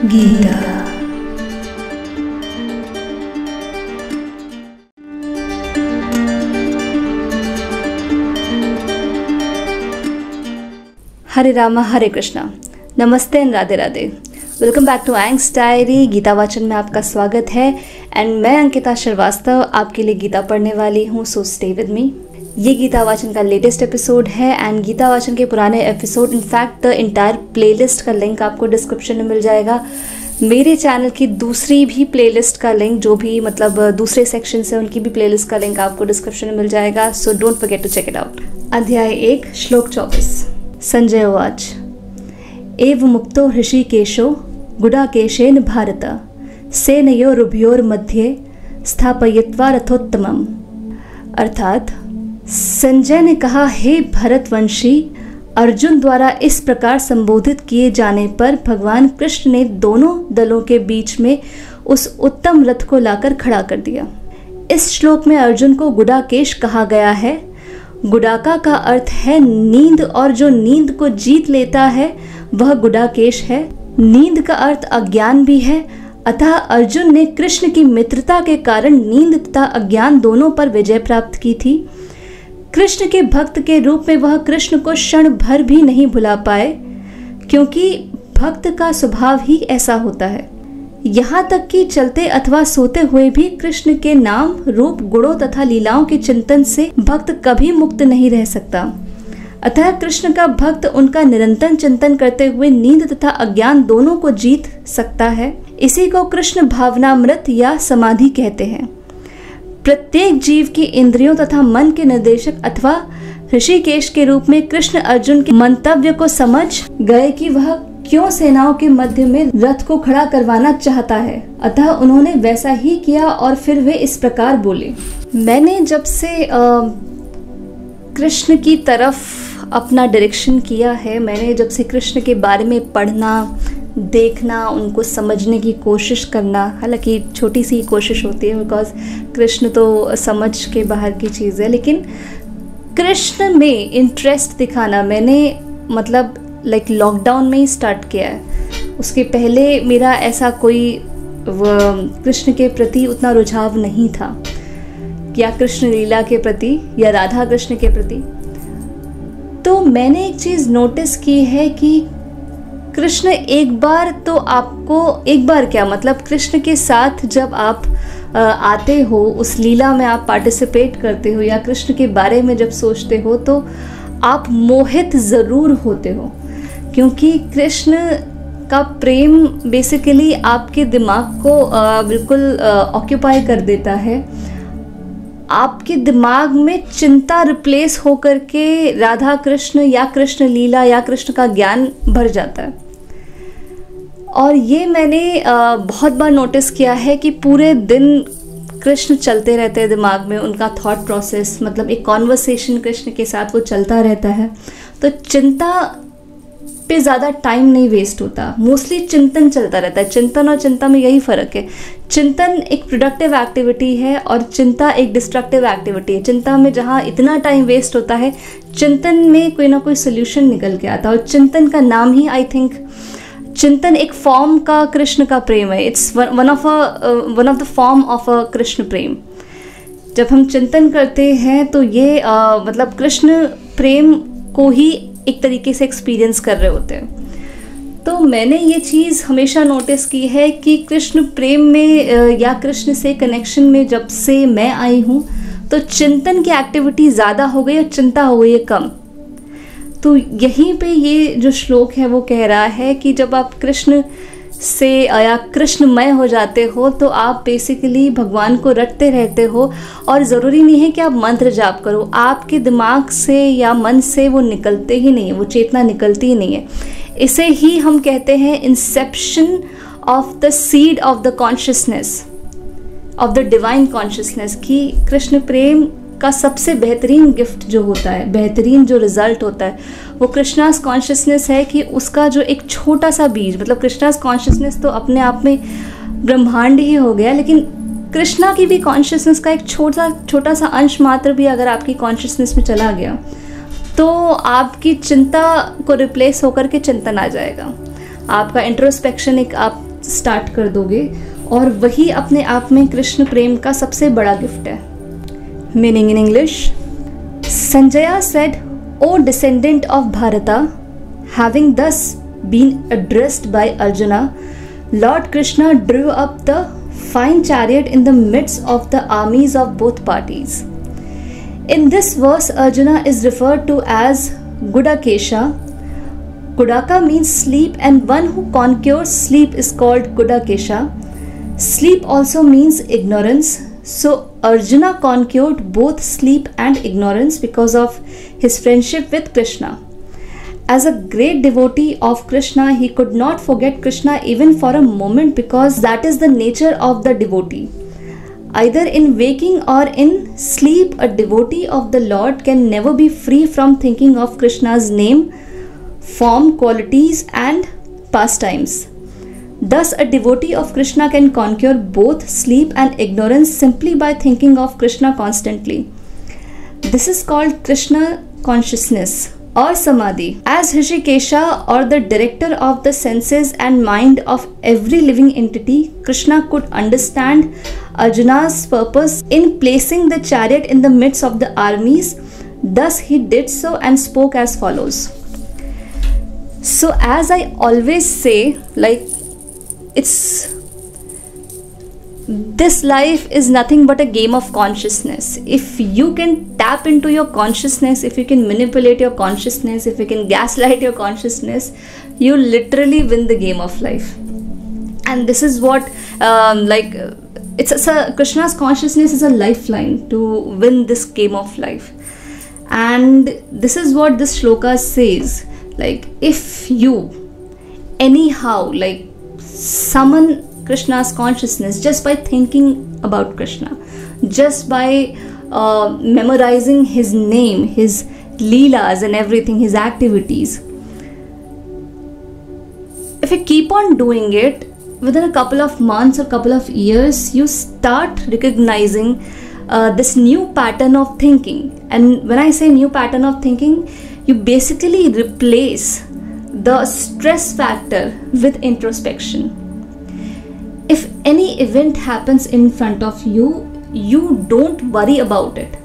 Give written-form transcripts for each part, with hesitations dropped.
गीता। हरे रामा हरे कृष्णा, नमस्ते and Radhe Radhe. Welcome back to Ang's diary. Gita वाचन में आपका स्वागत है एंड मैं अंकिता श्रीवास्तव आपके लिए गीता पढ़ने वाली हूँ, सो स्टे विद मी। ये गीता वाचन का लेटेस्ट एपिसोड है एंड गीता वाचन के पुराने episode, in fact the entire playlist का लिंक आपको डिस्क्रिप्शन में मिल जाएगा। मेरे चैनल की दूसरी भी प्लेलिस्ट का लिंक, जो भी मतलब दूसरे सेक्शन से उनकी भी प्लेलिस्ट का लिंक आपको डिस्क्रिप्शन में मिल जाएगा, so don't forget to check it out. अध्याय 1 श्लोक 24। संजय उवाच एव मुक्तो ऋषिकेशो गुडाकेशेन भारत सेनयोरुभयोर्मध्ये स्थापयित्वा रथोत्तमम्। अर्थात संजय ने कहा, हे भरतवंशी, अर्जुन द्वारा इस प्रकार संबोधित किए जाने पर भगवान कृष्ण ने दोनों दलों के बीच में उस उत्तम रथ को लाकर खड़ा कर दिया। इस श्लोक में अर्जुन को गुडाकेश कहा गया है। गुडाका का अर्थ है नींद, और जो नींद को जीत लेता है वह गुडाकेश है। नींद का अर्थ अज्ञान भी है, अतः अर्जुन ने कृष्ण की मित्रता के कारण नींद तथा अज्ञान दोनों पर विजय प्राप्त की थी। कृष्ण के भक्त के रूप में वह कृष्ण को क्षण भर भी नहीं भुला पाए, क्योंकि भक्त का स्वभाव ही ऐसा होता है। यहाँ तक कि चलते अथवा सोते हुए भी कृष्ण के नाम, रूप, गुणों तथा लीलाओं के चिंतन से भक्त कभी मुक्त नहीं रह सकता। अतः कृष्ण का भक्त उनका निरंतर चिंतन करते हुए नींद तथा अज्ञान दोनों को जीत सकता है। इसी को कृष्ण भावनामृत या समाधि कहते हैं। प्रत्येक जीव की इंद्रियों तथा मन के निर्देशक अथवा ऋषिकेश के रूप में कृष्ण अर्जुन के मंतव्य को समझ गए कि वह क्यों सेनाओं के मध्य में रथ को खड़ा करवाना चाहता है। अतः उन्होंने वैसा ही किया और फिर वे इस प्रकार बोले। मैंने जब से कृष्ण की तरफ अपना डायरेक्शन किया है, मैंने जब से कृष्ण के बारे में पढ़ना, देखना, उनको समझने की कोशिश करना, हालांकि छोटी सी कोशिश होती है बिकॉज कृष्ण तो समझ के बाहर की चीज़ है, लेकिन कृष्ण में इंटरेस्ट दिखाना मैंने मतलब लॉकडाउन में ही स्टार्ट किया है। उसके पहले मेरा ऐसा कोई कृष्ण के प्रति उतना रुझाव नहीं था, या कृष्ण लीला के प्रति या राधा कृष्ण के प्रति। तो मैंने एक चीज़ नोटिस की है कि कृष्ण एक बार तो आपको, एक बार क्या मतलब कृष्ण के साथ जब आप आते हो, उस लीला में आप पार्टिसिपेट करते हो या कृष्ण के बारे में जब सोचते हो, तो आप मोहित ज़रूर होते हो, क्योंकि कृष्ण का प्रेम बेसिकली आपके दिमाग को बिल्कुल ऑक्यूपाई कर देता है। आपके दिमाग में चिंता रिप्लेस होकर के राधा कृष्ण या कृष्ण लीला या कृष्ण का ज्ञान भर जाता है। और ये मैंने बहुत बार नोटिस किया है कि पूरे दिन कृष्ण चलते रहते हैं दिमाग में, उनका थॉट प्रोसेस, मतलब एक कॉन्वर्सेशन कृष्ण के साथ वो चलता रहता है। तो चिंता पे ज़्यादा टाइम नहीं वेस्ट होता, मोस्टली चिंतन चलता रहता है। चिंतन और चिंता में यही फ़र्क है। चिंतन एक प्रोडक्टिव एक्टिविटी है और चिंता एक डिस्ट्रक्टिव एक्टिविटी है। चिंता में जहाँ इतना टाइम वेस्ट होता है, चिंतन में कोई ना कोई सोल्यूशन निकल के आता है। और चिंतन का नाम ही, आई थिंक, चिंतन एक फॉर्म का कृष्ण का प्रेम है। It's one of the form of a Krishna प्रेम। जब हम चिंतन करते हैं तो ये मतलब कृष्ण प्रेम को ही एक तरीके से एक्सपीरियंस कर रहे होते हैं। तो मैंने ये चीज़ हमेशा नोटिस की है कि कृष्ण प्रेम में या कृष्ण से कनेक्शन में जब से मैं आई हूँ, तो चिंतन की एक्टिविटी ज़्यादा हो गई और चिंता हो गई है कम। तो यहीं पे ये जो श्लोक है वो कह रहा है कि जब आप कृष्ण से या कृष्णमय हो जाते हो, तो आप बेसिकली भगवान को रटते रहते हो। और ज़रूरी नहीं है कि आप मंत्र जाप करो, आपके दिमाग से या मन से वो निकलते ही नहीं है, वो चेतना निकलती ही नहीं है। इसे ही हम कहते हैं Inception of the seed of the consciousness, of the divine consciousness. कि कृष्ण प्रेम का सबसे बेहतरीन गिफ्ट जो होता है, बेहतरीन जो रिजल्ट होता है, वो कृष्णास कॉन्शियसनेस है। कि उसका जो एक छोटा सा बीज, मतलब कृष्णास कॉन्शियसनेस तो अपने आप में ब्रह्मांड ही हो गया, लेकिन कृष्णा की भी कॉन्शियसनेस का एक छोटा सा अंश मात्र भी अगर आपकी कॉन्शियसनेस में चला गया, तो आपकी चिंता को रिप्लेस होकर के चिंतन आ जाएगा। आपका इंट्रोस्पेक्शन, एक आप स्टार्ट कर दोगे, और वही अपने आप में कृष्ण प्रेम का सबसे बड़ा गिफ्ट है। Meaning in English, Sanjaya said, O descendant of Bharata, having thus been addressed by Arjuna, Lord Krishna drew up the fine chariot in the midst of the armies of both parties. In this verse, Arjuna is referred to as Gudakesha. Gudaka means sleep, and one who conquers sleep is called Gudakesha. Sleep also means ignorance. So Arjuna conquered both sleep and ignorance because of his friendship with Krishna. As a great devotee of Krishna, he could not forget Krishna even for a moment, because that is the nature of the devotee. Either in waking or in sleep, a devotee of the Lord can never be free from thinking of Krishna's name, form, qualities and pastimes. Thus, a devotee of Krishna can conquer both sleep and ignorance simply by thinking of Krishna constantly. This is called Krishna consciousness or Samadhi. As Hrishikesha, or the director of the senses and mind of every living entity, Krishna could understand Arjuna's purpose in placing the chariot in the midst of the armies. Thus he did so and spoke as follows. So as I always say, like, this life is nothing but a game of consciousness. If you can tap into your consciousness, if you can manipulate your consciousness, if you can gaslight your consciousness, you literally win the game of life. And this is what Krishna's consciousness is a lifeline to win this game of life. And this is what this shloka says, like, if you anyhow like summon Krishna's consciousness just by thinking about Krishna, just by memorizing his name, his leelas and everything, his activities. If you keep on doing it, within a couple of months or couple of years, you start recognizing this new pattern of thinking. And when I say new pattern of thinking, you basically replace the stress factor with introspection. If any event happens in front of you, you don't worry about it.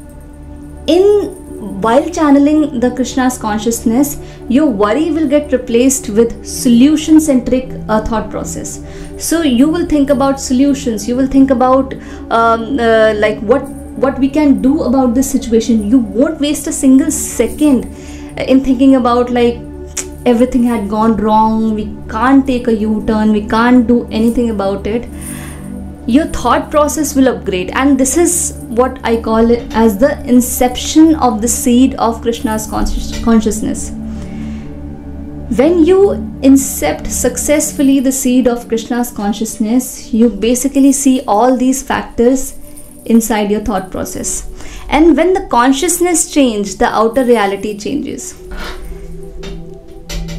While channeling the Krishna's consciousness, your worry will get replaced with solution-centric thought process. So you will think about solutions. You will think about like what we can do about this situation. You won't waste a single second in thinking about like everything had gone wrong, we can't take a U-turn, we can't do anything about it. Your thought process will upgrade, and this is what I call it as the inception of the seed of Krishna's consciousness. When you incept successfully the seed of Krishna's consciousness, you basically see all these factors inside your thought process. And when the consciousness changes, the outer reality changes.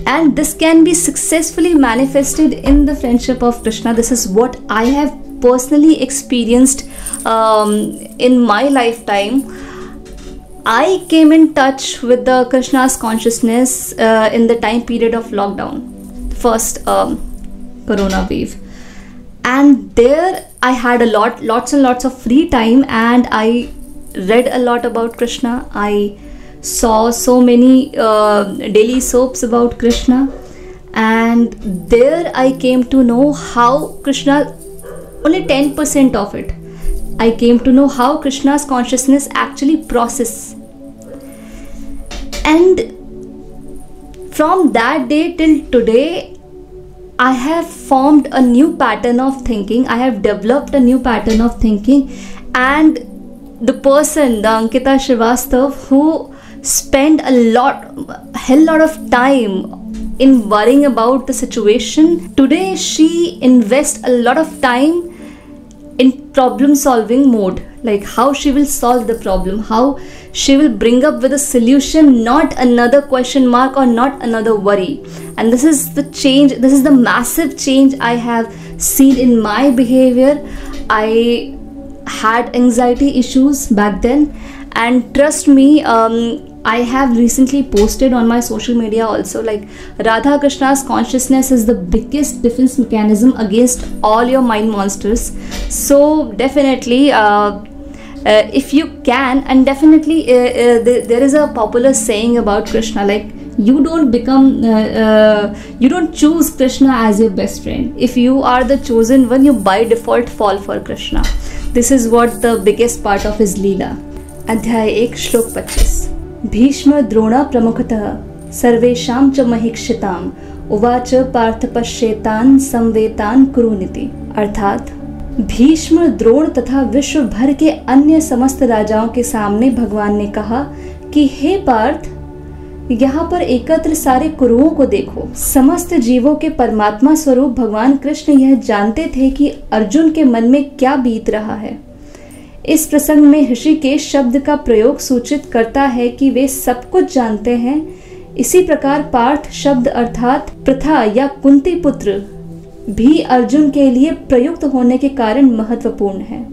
And this can be successfully manifested in the friendship of Krishna. This is what I have personally experienced in my lifetime. I came in touch with the Krishna's consciousness in the time period of lockdown, the first corona wave. And there I had lots and lots of free time, and I read a lot about Krishna. I saw so many daily soaps about Krishna, and there I came to know how Krishna, only 10% of it, I came to know how Krishna's consciousness actually processes. And from that day till today, I have formed a new pattern of thinking. I have developed a new pattern of thinking, and the person, the Ankita Srivastav, who spend hell lot of time in worrying about the situation, today she invests a lot of time in problem solving mode, like how she will solve the problem, how she will bring up with a solution, not another question mark or not another worry. And this is the change, this is the massive change I have seen in my behavior. I had anxiety issues back then, and trust me, I have recently posted on my social media also, like Radha Krishna's consciousness is the biggest defense mechanism against all your mind monsters. So definitely if you can, and definitely there is a popular saying about Krishna, like you don't choose Krishna as your best friend. If you are the chosen one, you by default fall for Krishna. This is what the biggest part of his लीला. अध्याय 1 श्लोक 25। भीष्म द्रोण प्रमुखतः सर्वेषां च महिक्षिताम् उवाच पार्थ पश्येतान् संवेतान् कुरुनिति। अर्थात भीष्म, द्रोण तथा विश्व भर के अन्य समस्त राजाओं के सामने भगवान ने कहा कि हे पार्थ, यहाँ पर एकत्र सारे कुरुओं को देखो। समस्त जीवों के परमात्मा स्वरूप भगवान कृष्ण यह जानते थे कि अर्जुन के मन में क्या बीत रहा है। इस प्रसंग में ऋषिकेश शब्द का प्रयोग सूचित करता है कि वे सब कुछ जानते हैं। इसी प्रकार पार्थ शब्द अर्थात प्रथा या कुंती पुत्र भी अर्जुन के लिए प्रयुक्त होने के कारण महत्वपूर्ण है।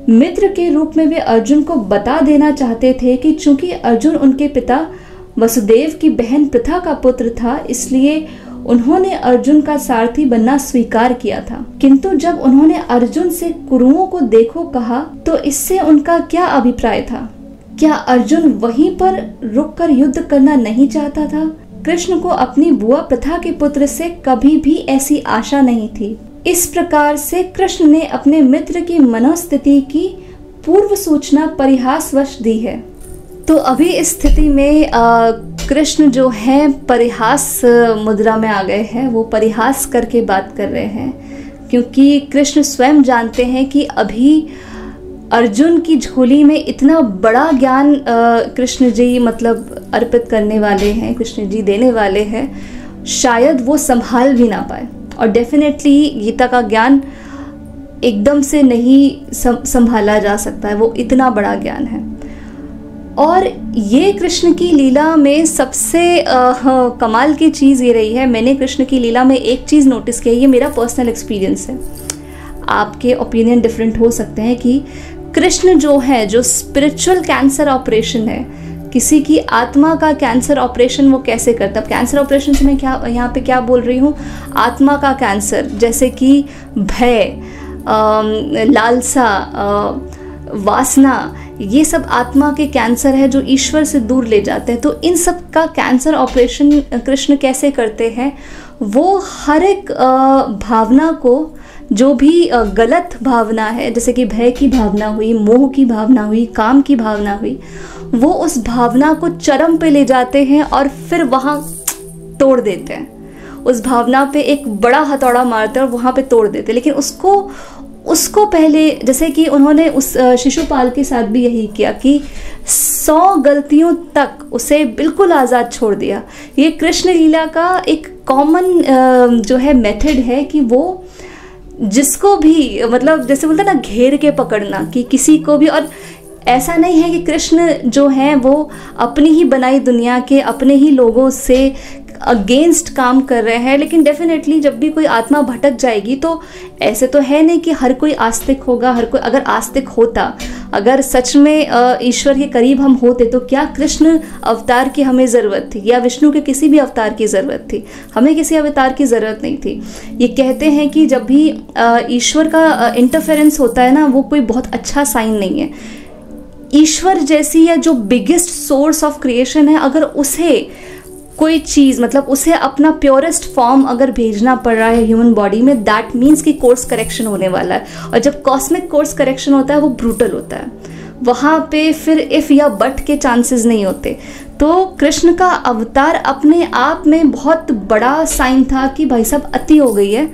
मित्र के रूप में वे अर्जुन को बता देना चाहते थे कि चूंकि अर्जुन उनके पिता वसुदेव की बहन प्रथा का पुत्र था, इसलिए उन्होंने अर्जुन का सारथी बनना स्वीकार किया था। किंतु जब उन्होंने अर्जुन से कुरुओं को देखो कहा, तो इससे उनका क्या अभिप्राय था? क्या अर्जुन वहीं पर रुककर युद्ध करना नहीं चाहता था? कृष्ण को अपनी बुआ प्रथा के पुत्र से कभी भी ऐसी आशा नहीं थी। इस प्रकार से कृष्ण ने अपने मित्र की मनोस्थिति की पूर्व सूचना परिहासवश दी है। तो अभी इस स्थिति में कृष्ण जो है परिहास मुद्रा में आ गए हैं। वो परिहास करके बात कर रहे हैं, क्योंकि कृष्ण स्वयं जानते हैं कि अभी अर्जुन की झोली में इतना बड़ा ज्ञान कृष्ण जी मतलब अर्पित करने वाले हैं, कृष्ण जी देने वाले हैं, शायद वो संभाल भी ना पाए। और डेफिनेटली गीता का ज्ञान एकदम से नहीं संभाला जा सकता है, वो इतना बड़ा ज्ञान है। और ये कृष्ण की लीला में सबसे कमाल की चीज़ ये रही है, मैंने कृष्ण की लीला में एक चीज़ नोटिस की है, ये मेरा पर्सनल एक्सपीरियंस है, आपके ओपिनियन डिफरेंट हो सकते हैं, कि कृष्ण जो है, जो स्पिरिचुअल कैंसर ऑपरेशन है, किसी की आत्मा का कैंसर ऑपरेशन वो कैसे करता है। कैंसर ऑपरेशन से मैं क्या यहाँ पे क्या बोल रही हूँ, आत्मा का कैंसर, जैसे कि भय, लालसा, वासना, ये सब आत्मा के कैंसर है जो ईश्वर से दूर ले जाते हैं। तो इन सब का कैंसर ऑपरेशन कृष्ण कैसे करते हैं, वो हर एक भावना को, जो भी गलत भावना है, जैसे कि भय की भावना हुई, मोह की भावना हुई, काम की भावना हुई, वो उस भावना को चरम पे ले जाते हैं और फिर वहाँ तोड़ देते हैं। उस भावना पे एक बड़ा हथौड़ा मारते हैं और वहाँ पे तोड़ देते हैं। लेकिन उसको पहले, जैसे कि उन्होंने उस शिशुपाल के साथ भी यही किया कि 100 गलतियों तक उसे बिल्कुल आज़ाद छोड़ दिया। ये कृष्ण लीला का एक कॉमन जो है मेथड है कि वो जिसको भी, मतलब जैसे बोलते हैं ना, घेर के पकड़ना, कि किसी को भी। और ऐसा नहीं है कि कृष्ण जो है वो अपनी ही बनाई दुनिया के, अपने ही लोगों से अगेंस्ट काम कर रहे हैं, लेकिन डेफिनेटली जब भी कोई आत्मा भटक जाएगी, तो ऐसे तो है नहीं कि हर कोई आस्तिक होगा। हर कोई अगर आस्तिक होता, अगर सच में ईश्वर के करीब हम होते, तो क्या कृष्ण अवतार की हमें ज़रूरत थी, या विष्णु के किसी भी अवतार की ज़रूरत थी? हमें किसी अवतार की ज़रूरत नहीं थी। ये कहते हैं कि जब भी ईश्वर का इंटरफेरेंस होता है ना, वो कोई बहुत अच्छा साइन नहीं है। ईश्वर जैसी, या जो बिगेस्ट सोर्स ऑफ क्रिएशन है, अगर उसे कोई चीज़, मतलब उसे अपना प्योरेस्ट फॉर्म अगर भेजना पड़ रहा है ह्यूमन बॉडी में, दैट मीन्स कि कोर्स करेक्शन होने वाला है। और जब कॉस्मिक कोर्स करेक्शन होता है, वो ब्रूटल होता है, वहाँ पे फिर इफ़ या बट के चांसेस नहीं होते। तो कृष्ण का अवतार अपने आप में बहुत बड़ा साइन था कि भाई साहब अति हो गई है,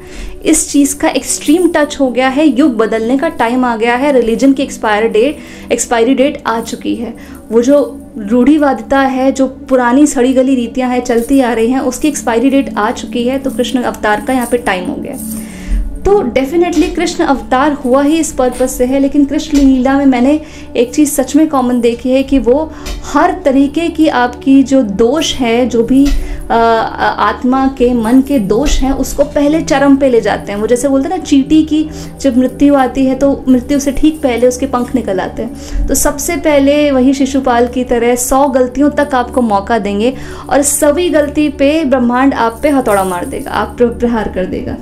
इस चीज़ का एक्सट्रीम टच हो गया है, युग बदलने का टाइम आ गया है, रिलीजन की एक्सपायरी डेट आ चुकी है। वो जो रूढ़िवादिता है, जो पुरानी सड़ी गली रीतियाँ हैं चलती आ रही हैं, उसकी एक्सपायरी डेट आ चुकी है। तो कृष्ण अवतार का यहाँ पे टाइम हो गया। तो डेफिनेटली कृष्ण अवतार हुआ ही इस पर्पस से है, लेकिन कृष्ण लीला में मैंने एक चीज़ सच में कॉमन देखी है कि वो हर तरीके की आपकी जो दोष है, जो भी आत्मा के मन के दोष हैं, उसको पहले चरम पे ले जाते हैं। वो जैसे बोलते हैं ना, चींटी की जब मृत्यु आती है तो मृत्यु से ठीक पहले उसके पंख निकल आते हैं। तो सबसे पहले वही शिशुपाल की तरह 100 गलतियों तक आपको मौका देंगे और सभी गलती पे ब्रह्मांड आप पे हथौड़ा मार देगा, आप पे प्रहार कर देगा।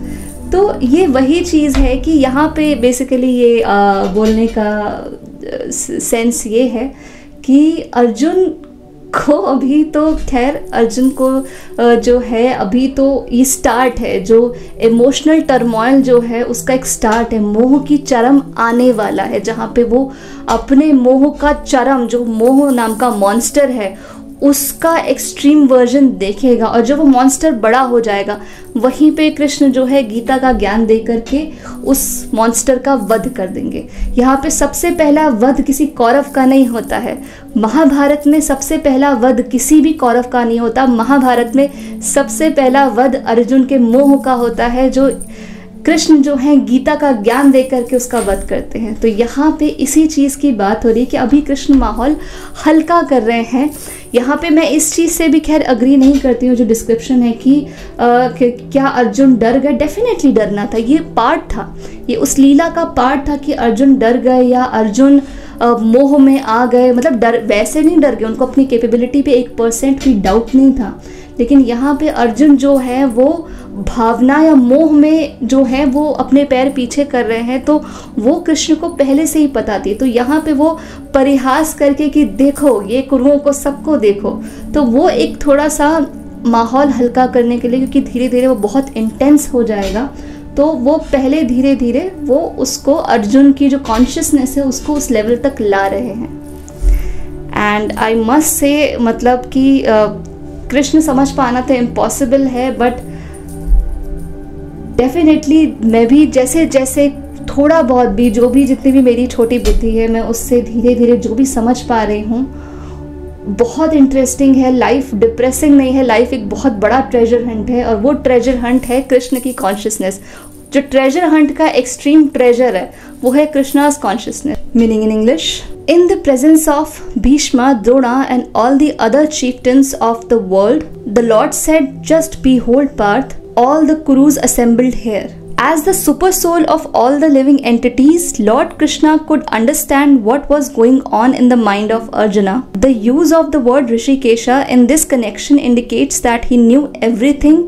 तो ये वही चीज़ है कि यहाँ पे बेसिकली ये बोलने का सेंस ये है कि अर्जुन को अभी तो खैर अर्जुन को जो है अभी तो ये स्टार्ट है, जो इमोशनल टर्मोइल जो है उसका एक स्टार्ट है। मोह की चरम आने वाला है, जहाँ पे वो अपने मोह का चरम, जो मोह नाम का मॉन्स्टर है उसका एक्सट्रीम वर्जन देखेगा। और जब वो मॉन्स्टर बड़ा हो जाएगा वहीं पे कृष्ण जो है गीता का ज्ञान दे करके उस मॉन्स्टर का वध कर देंगे। यहाँ पे सबसे पहला वध किसी कौरव का नहीं होता है। महाभारत में सबसे पहला वध किसी भी कौरव का नहीं होता। महाभारत में सबसे पहला वध अर्जुन के मोह का होता है, जो कृष्ण जो है गीता का ज्ञान दे करके उसका वध करते हैं। तो यहाँ पे इसी चीज़ की बात हो रही है कि अभी कृष्ण माहौल हल्का कर रहे हैं। यहाँ पे मैं इस चीज़ से भी खैर अग्री नहीं करती हूँ जो डिस्क्रिप्शन है कि क्या अर्जुन डर गए। डेफिनेटली डरना था, ये पार्ट था, ये उस लीला का पार्ट था कि अर्जुन डर गए या अर्जुन मोह में आ गए। मतलब डर वैसे नहीं डर गए, उनको अपनी कैपेबिलिटी पे 1% भी डाउट नहीं था। लेकिन यहाँ पे अर्जुन जो है वो भावना या मोह में जो है वो अपने पैर पीछे कर रहे हैं, तो वो कृष्ण को पहले से ही पता थी। तो यहाँ पे वो परिहास करके कि देखो ये कुरुओं को सबको देखो, तो वो एक थोड़ा सा माहौल हल्का करने के लिए, क्योंकि धीरे धीरे वो बहुत इंटेंस हो जाएगा, तो वो पहले धीरे धीरे वो उसको अर्जुन की जो कॉन्शियसनेस है उसको उस लेवल तक ला रहे हैं। एंड आई मस्ट से मतलब कि कृष्ण समझ पाना तो इम्पॉसिबल है, बट डेफिनेटली मैं भी जैसे जैसे थोड़ा बहुत भी, जो भी जितनी भी मेरी छोटी बुद्धि है, मैं उससे धीरे धीरे जो भी समझ पा रही हूँ बहुत इंटरेस्टिंग है। लाइफ डिप्रेसिंग नहीं है, लाइफ एक बहुत बड़ा ट्रेजर हंट है, और वो ट्रेजर हंट है कृष्ण की कॉन्शियसनेस। जो ट्रेजर हंट का एक्सट्रीम ट्रेजर है वो है Krishna's consciousness. Meaning in English, in the presence of Bhishma, Drona and all the other chieftains of the world, the Lord said, just behold Parth, all the Kurus assembled here. As the super soul of all the living entities, Lord Krishna could understand what was going on in the mind of Arjuna. The use of the word Rishikesha in this connection indicates that he knew everything,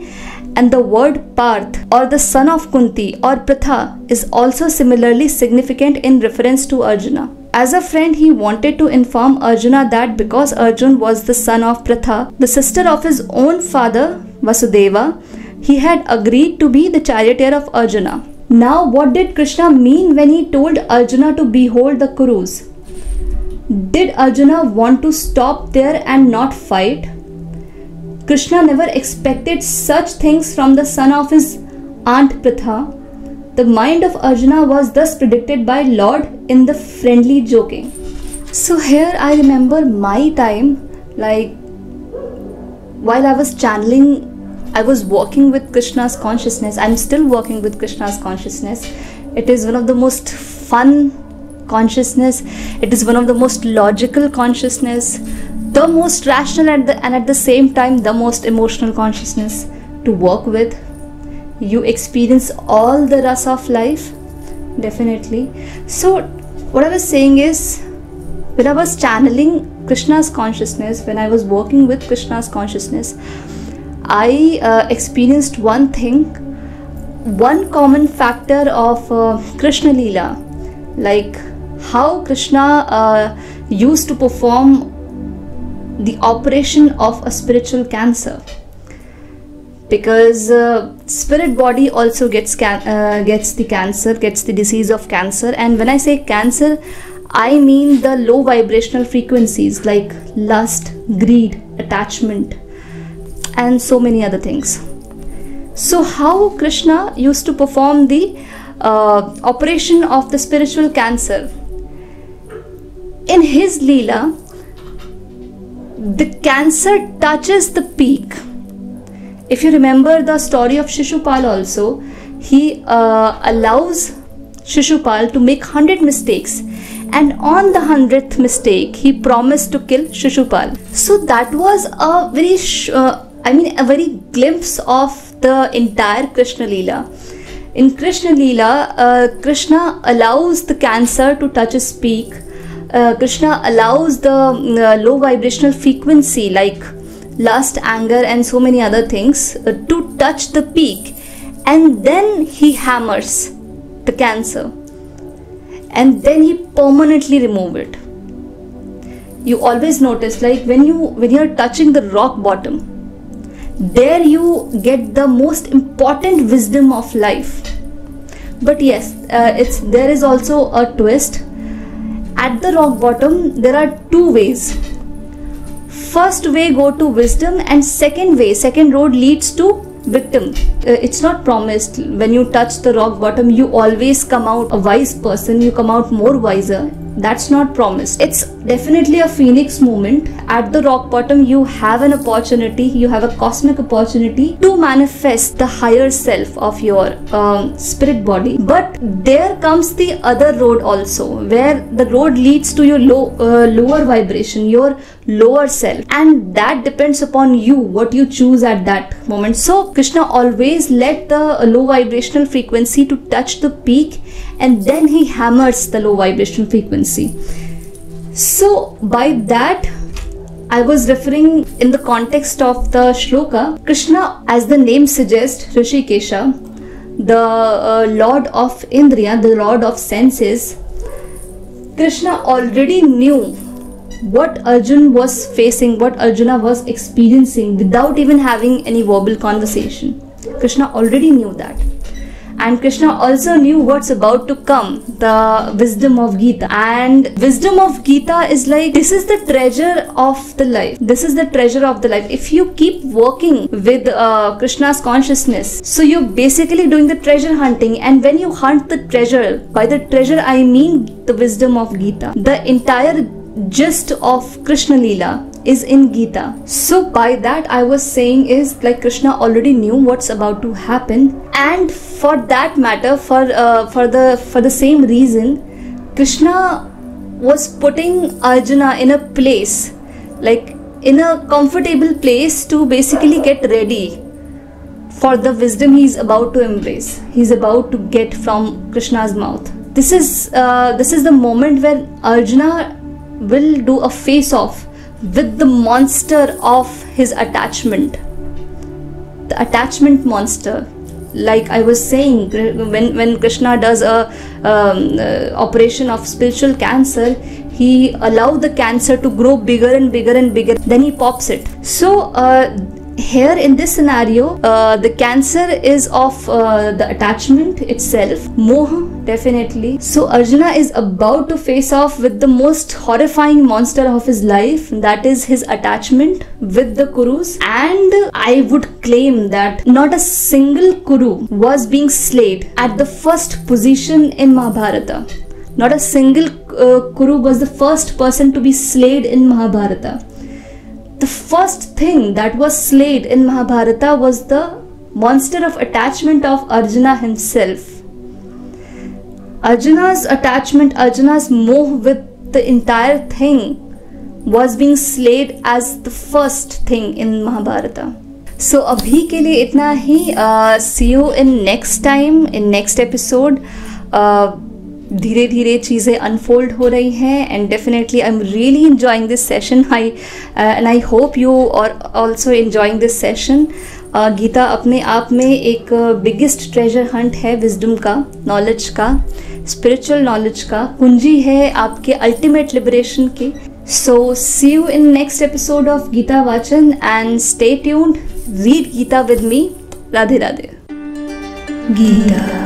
and the word Parth or the son of Kunti or Pritha is also similarly significant in reference to Arjuna. As a friend, he wanted to inform Arjuna that because Arjun was the son of Pritha, the sister of his own father Vasudeva, he had agreed to be the charioteer of Arjuna. Now, what did Krishna mean when he told Arjuna to behold the Kurus? Did Arjuna want to stop there and not fight? Krishna never expected such things from the son of his aunt Pritha. The mind of Arjuna was thus predicted by Lord in the friendly joking. So here I remember my time, like while I was channeling, I was working with Krishna's consciousness. I'm still working with Krishna's consciousness. It is one of the most fun consciousness. It is one of the most logical consciousness, the most rational and at the same time the most emotional consciousness to work with. You experience all the rasa of life, definitely. So what I was saying is, when I was channeling Krishna's consciousness, when I was working with Krishna's consciousness, I experienced one thing, one common factor of Krishna Leela, like how Krishna used to perform the operation of a spiritual cancer. Because spirit body also gets the cancer, gets the disease of cancer. And when I say cancer, I mean the low vibrational frequencies like lust, greed, attachment, and so many other things. So how Krishna used to perform the operation of the spiritual cancer? In his Leela, the cancer touches the peak. If you remember the story of Shishupal also, he allows Shishupal to make 100 mistakes, and on the 100th mistake he promised to kill Shishupal. So that was a very a very glimpse of the entire Krishna Leela. In Krishna Leela, Krishna allows the cancer to touch his peak. Krishna allows the low vibrational frequency like lust, anger and so many other things to touch the peak, and then he hammers the cancer, and then he permanently remove it. You always notice, like when you're touching the rock bottom, there you get the most important wisdom of life. But yes, there is also a twist. At the rock bottom there are two ways. First way go to wisdom, and second road leads to victim. It's not promised when you touch the rock bottom you always come out a wise person, you come out more wiser. That's not promised. It's definitely a phoenix moment. At the rock bottom you have an opportunity, you have a cosmic opportunity to manifest the higher self of your spirit body. But there comes the other road also, where the road leads to your lower vibration, your lower self, and that depends upon you what you choose at that moment. So Krishna always let the low vibrational frequency to touch the peak, and then he hammers the low vibrational frequency. So by that I was referring in the context of the shloka. Krishna, as the name suggests, Hrishikesha, the lord of Indriya, the lord of senses, Krishna already knew what Arjuna was facing, what Arjuna was experiencing without even having any verbal conversation. Krishna already knew that. And Krishna also knew what's about to come, the wisdom of Gita. And wisdom of Gita is like, this is the treasure of the life. This is the treasure of the life. If you keep working with Krishna's consciousness, so you're basically doing the treasure hunting. And when you hunt the treasure, by the treasure I mean the wisdom of Gita. The entire gist of Krishna Leela is in Gita. So by that I was saying is like Krishna already knew what's about to happen, and for that matter, for the same reason, Krishna was putting Arjuna in a place, like in a comfortable place, to basically get ready for the wisdom he's about to embrace, he's about to get from Krishna's mouth. This is the moment where Arjuna will do a face-off with the monster of his attachment, the attachment monster. Like I was saying, when Krishna does a operation of spiritual cancer, he allowed the cancer to grow bigger and bigger and bigger, then he pops it. So here in this scenario, the cancer is of the attachment itself, moha, definitely. So Arjuna is about to face off with the most horrifying monster of his life, that is his attachment with the Kurus. And I would claim that not a single Kuru was being slayed at the first position in Mahabharata. Not a single Kuru was the first person to be slayed in Mahabharata. The first thing that was slayed in Mahabharata was the monster of attachment of Arjuna himself. Arjuna's attachment, Arjuna's moh with the entire thing was being slayed as the first thing in Mahabharata. So abhi ke liye itna hi. See you in next time, in next episode. धीरे धीरे चीज़ें unfold हो रही हैं, and definitely I am really enjoying this session. And I hope you are also enjoying this session. Gita अपने आप में एक बिगेस्ट ट्रेजर हंट है, विजडम का, नॉलेज का, स्पिरिचुअल नॉलेज का, कुंजी है आपके अल्टीमेट लिबरेशन की. So see you in next episode of Gita Vachan, and stay tuned. Read Gita with me. Radhe Radhe. Gita.